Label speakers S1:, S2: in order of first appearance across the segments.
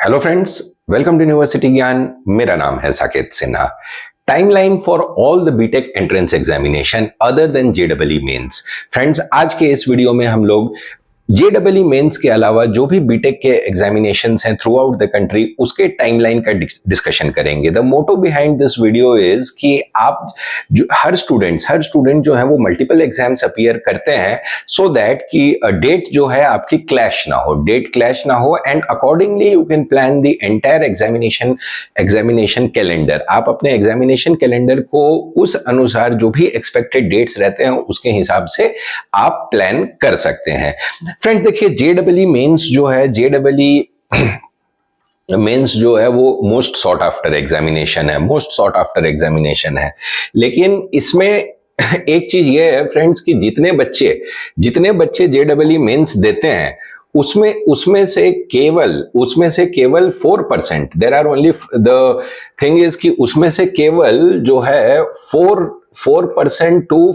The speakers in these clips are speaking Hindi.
S1: Hello friends, welcome to university Gyan. मेरा नाम है Saket Sinha. Timeline for all the BTech entrance examination other than जेडबलई मेंस। फ्रेंड्स, आज के इस वीडियो में हम लोग जेडबलई मेंस के अलावा जो भी बीटेक के एग्जामिनेशंस हैं थ्रू आउट द कंट्री, उसके टाइमलाइन का डिस्कशन करेंगे। The motto behind this video is कि आप हर स्टूडेंट जो है वो मल्टीपल एग्जाम्स अपीयर करते हैं सो दैट कि डेट जो है आपकी क्लैश ना हो and accordingly you can plan the entire examination calendar. आप अपने एग्जामिनेशन कैलेंडर को उस अनुसार जो भी एक्सपेक्टेड डेट्स रहते हैं उसके हिसाब से आप प्लान कर सकते हैं। फ्रेंड्स देखिए, जेडबलई मेंस जो है वो मोस्ट सॉट आफ्टर एग्जामिनेशन है। लेकिन इसमें एक चीज ये है फ्रेंड्स कि जितने बच्चे जेडबलई मेंस देते हैं उसमें से केवल 4%, there are only, the thing is कि उसमें से केवल जो है 4% to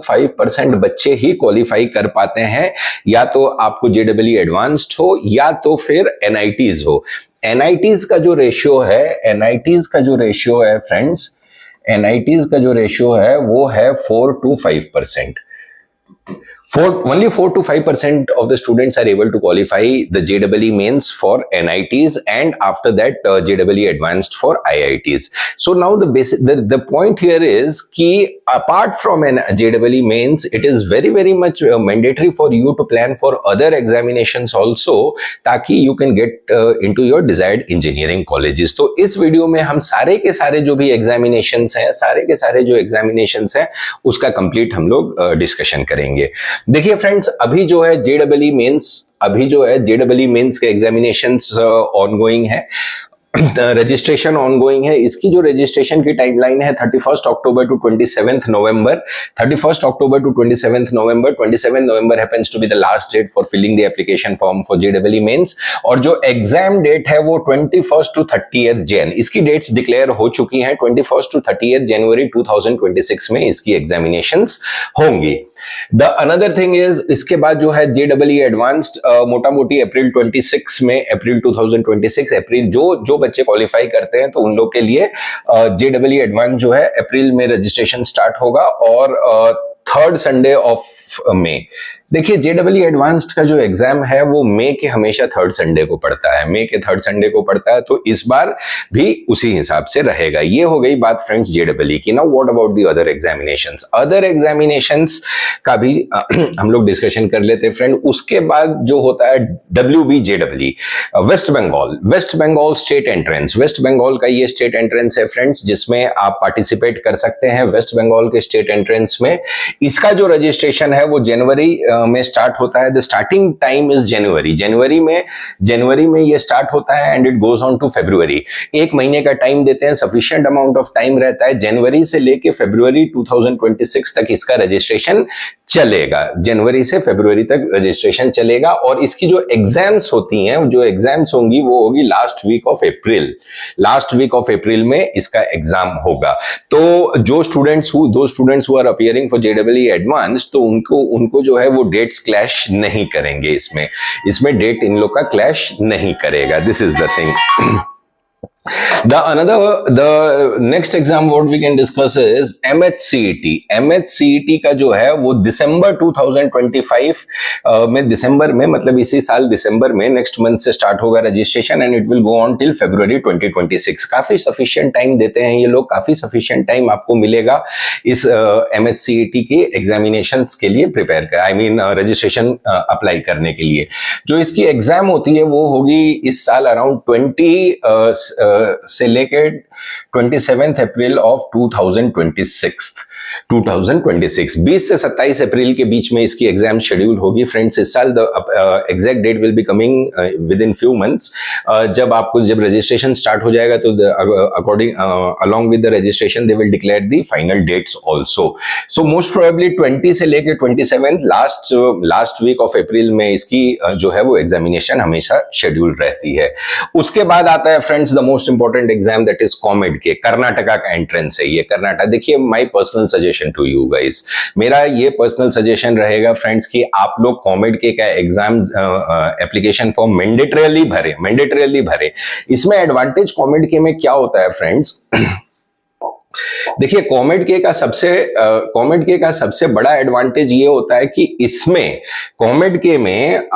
S1: 5% बच्चे ही क्वालिफाई कर पाते हैं। या तो आपको जेडबलई एडवांस्ड हो या तो फिर एनआईटीज हो। एनआईटीज का जो रेशियो है वो है 4 to 5%। Only 4 to 5% of the students are able to qualify the JEE mains for NITs, and after that JEE advanced for IITs. So now the point here is कि apart from an JEE mains, it is very much mandatory for you to plan for other examinations also, ताकि you can get into your desired engineering colleges. तो इस वीडियो में हम सारे के सारे जो एग्जामिनेशंस हैं उसका कंप्लीट हम लोग डिस्कशन करेंगे। देखिए फ्रेंड्स, अभी जो है जेडबलई मेंस के एग्जामिनेशंस ऑनगोइंग है, रजिस्ट्रेशन ऑनगोइंग है। इसकी जो रजिस्ट्रेशन की टाइमलाइन है 31 October to 27 November. 27 November happens to be the last date for filling the application form for जेडबलई मेंस। और जो एग्जाम डेट है वो 21 टू 30 जैन, इसकी डेट्स डिक्लेयर हो चुकी हैं। 21 टू 30 जनवरी 2026 में इसकी एग्जामिनेशंस होंगी। द अनदर थिंग इज, इसके बाद जो है जेडबलई एडवांस्ड मोटा मोटी अप्रैल 2026 जो बच्चे क्वालिफाई करते हैं तो उन लोग के लिए जेडबलई एडवांस जो है अप्रैल में रजिस्ट्रेशन स्टार्ट होगा और थर्ड संडे ऑफ मई। देखिए, जेडबलई एडवांस्ड का जो एग्जाम है वो मई के हमेशा थर्ड संडे को पड़ता है, तो इस बार भी उसी हिसाब से रहेगा। ये हो गई बात फ्रेंड्स जेडबलई की। Now what about the other examinations का भी हम लोग डिस्कशन कर लेते हैं फ्रेंड। उसके बाद जो होता है WB जेडबलई, West Bengal state entrance. West Bengal का ये स्टेट एंट्रेंस है फ्रेंड्स, जिसमें आप पार्टिसिपेट कर सकते हैं वेस्ट बंगाल के स्टेट एंट्रेंस में। इसका जो रजिस्ट्रेशन है वो जनवरी में स्टार्ट होता है। The starting time is January में ये स्टार्ट होता है and it goes on to February. एक महीने का टाइम देते हैं, सफिशिएंट अमाउंट ऑफ टाइम रहता है। जनवरी से लेके फरवरी 2026 तक इसका रजिस्ट्रेशन चलेगा। जनवरी से फरवरी तक रजिस्ट्रेशन चलेगा और इसकी जो एग्जाम्स होंगी वो होगी लास्ट वीक ऑफ अप्रैल में इसका एग्जाम होगा। तो दो students who are appearing for जेडबलई एडवांस, तो उनको जो है वो डेट्स क्लैश नहीं करेंगे। इसमें डेट इन लोग का क्लैश नहीं करेगा। This is the thing. The next exam what we can discuss is MHCET का जो है वो दिसंबर 2025 में मतलब इसी साल दिसंबर में नेक्स्ट मंथ से स्टार्ट होगा registration and it will go on till फरवरी 2026। काफी सफिशिएंट टाइम देते हैं ये लोग, काफी सफिशिएंट टाइम आपको मिलेगा इस MHCET के एग्जामिनेशंस के लिए रजिस्ट्रेशन अप्लाई करने के लिए। जो इसकी एग्जाम होती है वो होगी इस साल अराउंड 20 से लेकर 27 अप्रैल ऑफ 2026। 20 से 27 अप्रैल के बीच में इसकी एग्जाम शेड्यूल होगी फ्रेंड्स। इस साल the exact date will be coming within few months. जब रजिस्ट्रेशन स्टार्ट हो जाएगा तो along with the registration they will declare the final dates also. So most probably 20 से लेकर 27 लास्ट वीक ऑफ अप्रैल में इसकी जो है वो एग्जामिनेशन हमेशा शेड्यूल रहती है। उसके बाद आता है friends the most important exam, that is COMEDK. Karnataka का एंट्रेंस है ये। कर्नाटक, देखिए my personal suggestion suggestion to you guys, मेरा ये पर्सनल सजेशन रहेगा फ्रेंड्स कि आप लोग कॉमेड के का एग्जाम एप्लीकेशन फॉर्म मैंडेटरीली भरे। इसमें एडवांटेज कॉमेड के में क्या होता है फ्रेंड्स, देखिए कॉमेड के का सबसे बड़ा एडवांटेज ये होता है कि इसमें कॉमेड के में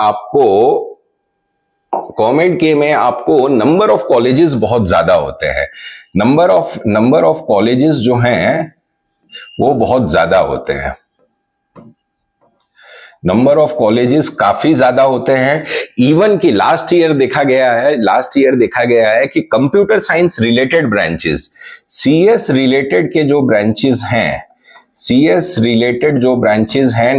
S1: आपको नंबर ऑफ कॉलेजेस बहुत ज्यादा होते हैं। नंबर ऑफ कॉलेजेस जो हैं वो बहुत ज्यादा होते हैं, नंबर ऑफ कॉलेजेस काफी ज्यादा होते हैं। इवन कि लास्ट ईयर देखा गया है कि computer science related branches, CS related के जो ब्रांचेस हैं,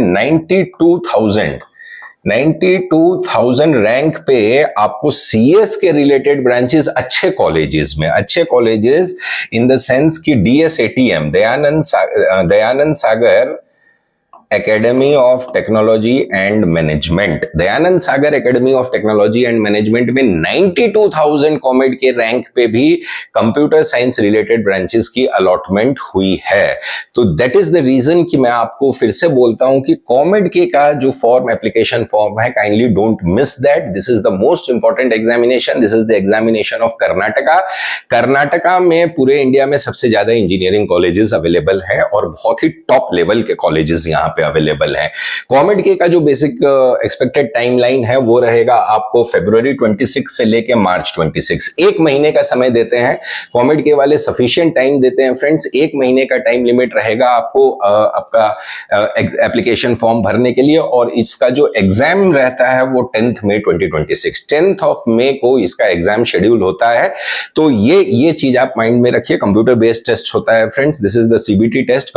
S1: 92,000 रैंक पे आपको सीएस के रिलेटेड ब्रांचेस अच्छे कॉलेजेस इन द सेंस कि DSATM, Dayananda Sagar Academy of Technology and Management, Dayananda Sagar Academy of Technology and Management में 92,000 कॉमेड के रैंक पे भी कंप्यूटर साइंस रिलेटेड ब्रांचेस की अलॉटमेंट हुई है। तो दैट इज द रीजन कि मैं आपको फिर से बोलता हूं कि कॉमेड के का जो एप्लीकेशन फॉर्म है, kindly don't miss that. This is the most important examination, this is the examination of Karnataka में पूरे इंडिया में सबसे ज्यादा इंजीनियरिंग कॉलेजेस अवेलेबल है और बहुत ही टॉप लेवल के कॉलेजेस यहाँ पे अवेलेबल है। कॉमेड के का जो बेसिक एक्सपेक्टेड टाइमलाइन है वो रहेगा आपको फरवरी 26 से लेके मार्च 26, एक महीने का समय देते हैं। कॉमेड के वाले सफिशिएंट टाइम देते हैं फ्रेंड्स, एक महीने का टाइम लिमिट रहेगा आपको आपका एप्लीकेशन फॉर्म भरने के लिए। और इसका जो एग्जाम रहता है वो 10th May 2026, 10th of May को इसका एग्जाम शेड्यूल होता है। तो ये चीज आप माइंड में रखिए, कंप्यूटर बेस्ड टेस्ट होता है friends, this is the CBT test,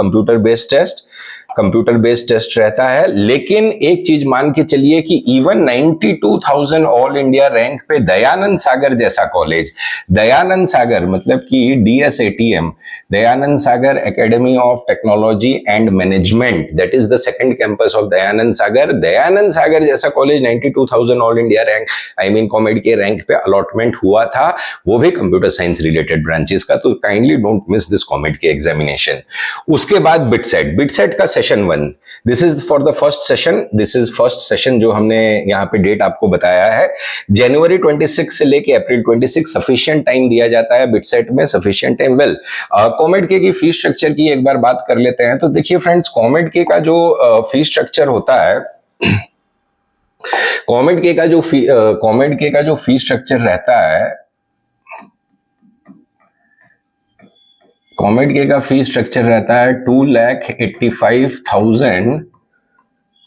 S1: computer based test रहता है। लेकिन एक चीज मान के चलिए कि इवन 92,000 ऑल इंडिया रैंक पे दयानंद सागर जैसा कॉलेज, दयानंद सागर मतलब कि DSATM, Dayananda Sagar Academy of Technology and Management, that is the second campus of Dayananda Sagar जैसा college 92,000 all India rank, I mean COMEDK rank पे अलॉटमेंट हुआ था, वो भी कंप्यूटर साइंस रिलेटेड ब्रांचेस का। तो काइंडली डोंट मिस दिस कॉमेड के एग्जामिनेशन। उसके बाद बिटसेट का session 1, this is for the first session जो हमने यहाँ पे डेट आपको बताया है, जनवरी 26 से लेके अप्रैल 26, सफिशिएंट टाइम दिया जाता है बिटसेट में, सफिशिएंट टाइम। वेल, कॉमेड के की फीस स्ट्रक्चर की एक बार बात कर लेते हैं। तो देखिए फ्रेंड्स, कॉमेड के का जो फीस स्ट्रक्चर होता है, कॉमेड के का जो फीस स्ट्रक्चर रहता है, कॉमेड के का फीस स्ट्रक्चर रहता है 2,85,000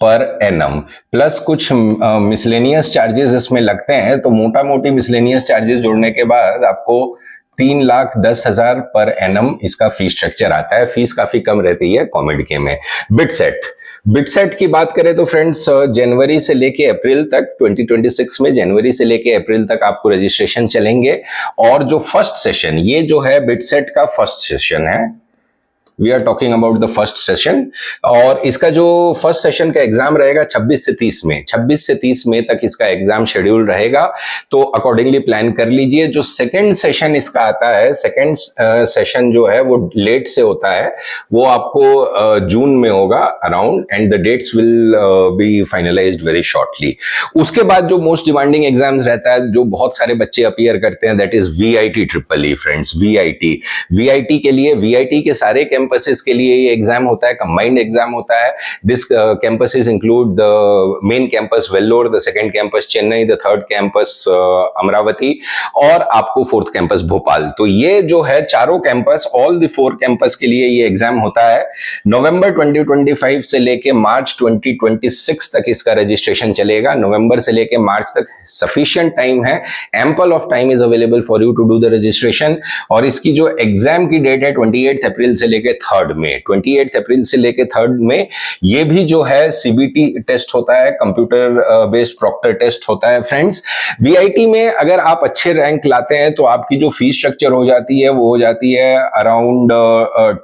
S1: पर एनम, प्लस कुछ मिसलेनियस चार्जेस इसमें लगते हैं। तो मोटा मोटी मिसलेनियस चार्जेस जोड़ने के बाद आपको 3,10,000 पर एनम इसका फीस स्ट्रक्चर आता है। फीस काफी कम रहती है कॉमेड के में। बिटसेट की बात करें तो फ्रेंड्स, जनवरी से लेके अप्रैल तक, 2026 में जनवरी से लेके अप्रैल तक आपको रजिस्ट्रेशन चलेंगे। और जो फर्स्ट सेशन, ये जो है बिटसेट का फर्स्ट सेशन है, we are talking about the first session. और इसका जो फर्स्ट सेशन का एग्जाम रहेगा 26 से 30 मई तक इसका एग्जाम शेड्यूल रहेगा। तो अकॉर्डिंगली प्लान कर लीजिए। जो सेकंड सेशन इसका आता है, सेकंड सेशन जो है वो लेट से होता है, वो आपको जून में होगा around, and the dates will be finalised very shortly. उसके बाद जो मोस्ट डिमांडिंग एग्जाम्स रहता है, जो बहुत सारे बच्चे अपीयर करते हैं, that is VIT triple E friends. VIT के लिए, वीआईटी के सारे कैंपसेस के लिए ये एग्जाम होता है, कंबाइंड एग्जाम होता है। This campuses include the main campus Vellore, the second campus Chennai, the third campus Amravati, और आपको फोर्थ कैंपस भोपाल। तो ये जो है चारों कैंपस, ऑल द 4 कैंपस के लिए ये एग्जाम होता है। नवंबर 2025 से लेके मार्च 2026 तक इसका रजिस्ट्रेशन चलेगा। नवंबर से लेके मार्च तक सफिशिएंट टाइम है, ample of time is available for you to do the registration. और इसकी जो एग्जाम की डेट है 28 अप्रैल से लेके 3rd मई, 28 अप्रैल से लेके 3rd मई। ये भी जो है सीबीटी टेस्ट होता है, कंप्यूटर बेस्ड प्रॉक्टर टेस्ट होता है फ्रेंड्स। वीआईटी में अगर आप अच्छे रैंक लाते हैं तो आपकी जो फीस स्ट्रक्चर हो जाती है वो हो जाती है अराउंड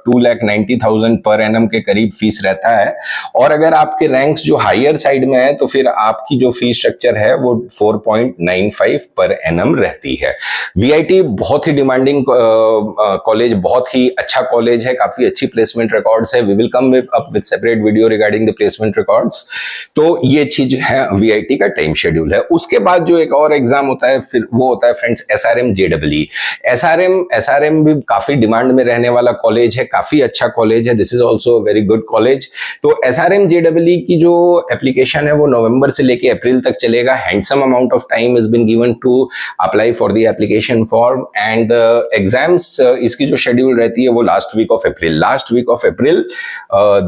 S1: 2,90,000 पर एनम के करीब फीस रहता है। और अगर आपके रैंक्स जो हायर साइड में है तो फिर आपकी जो फीस स्ट्रक्चर है वो 4.95 पर एनम रहती है। वीआईटी बहुत ही डिमांडिंग कॉलेज, बहुत ही अच्छा कॉलेज है, काफी काफी अच्छी प्लेसमेंट रिकॉर्ड्स है। We will come up with separate video regarding the placement records. तो ये चीज है, वीआईटी का टाइम शेड्यूल है। उसके बाद जो एक और एग्जाम होता है फिर वो होता है फ्रेंड्स एसआरएम जेडब्ल्यू। एसआरएम भी काफी डिमांड में रहने वाला कॉलेज है, काफी अच्छा कॉलेज है। This is also very good college. तो एसआरएम जेडब्ल्यू की जो एप्लीकेशन है वो नवंबर से लेके अप्रैल तक चलेगा। Handsome amount of time is been given to apply for the application form and exams इसकी जो शेड्यूल रहती है वो लास्ट वीक ऑफ अप्रैल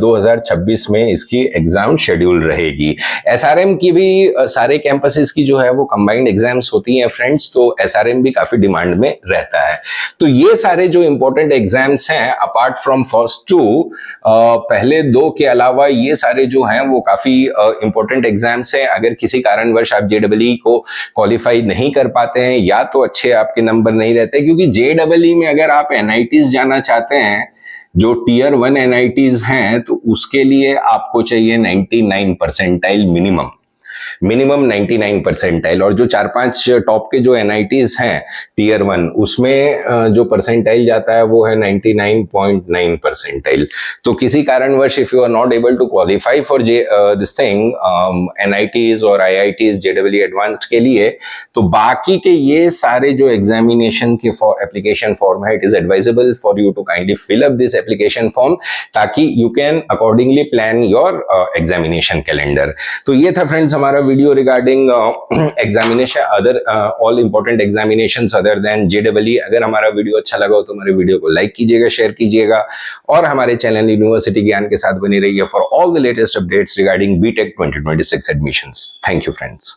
S1: 2026 में इसकी एग्जाम शेड्यूल रहेगी। एसआरएम की भी सारे कैंपसेस की जो है वो कंबाइंड एग्जाम्स होती हैं फ्रेंड्स, तो एसआरएम भी काफी डिमांड में रहता है। तो ये सारे जो इंपॉर्टेंट एग्जाम्स हैं अपार्ट फ्रॉम फर्स्ट टू, पहले दो के अलावा ये सारे जो हैं वो काफी इंपॉर्टेंट एग्जाम्स हैं। अगर किसी कारणवश आप जेडब्ल्यू को क्वालिफाई नहीं कर पाते हैं या तो अच्छे आपके नंबर नहीं रहते, क्योंकि जेडब्ल्यू में अगर आप एनआईटीज जाना चाहते हैं जो टीयर 1 एनआईटीज हैं तो उसके लिए आपको चाहिए 99 परसेंटाइल मिनिमम 99 परसेंटाइल। और जो 4-5 टॉप के जो एनआईटीज हैं टीयर 1 उसमें जो परसेंटाइल जाता है वो है 99.9 परसेंटाइल। तो किसी कारणवश if you are not able to qualify for this thing NITs और आईआईटीज जेडब्ल्यू एडवांस्ड के लिए, तो बाकी के ये सारे जो एग्जामिनेशन के एप्लीकेशन फॉर्म है, it is advisable for you to kindly fill up this application form ताकि you can accordingly plan your examination calendar. तो ये था फ्रेंड्स हमारा video regarding examination, other all important examinations other than जेडब्ल्यू। अगर हमारा वीडियो अच्छा लगा हो तो हमारे वीडियो को लाइक कीजिएगा, शेयर कीजिएगा और हमारे चैनल यूनिवर्सिटी ज्ञान के साथ बनी रहिए for all the latest updates regarding BTech 2026 admissions. Thank you friends.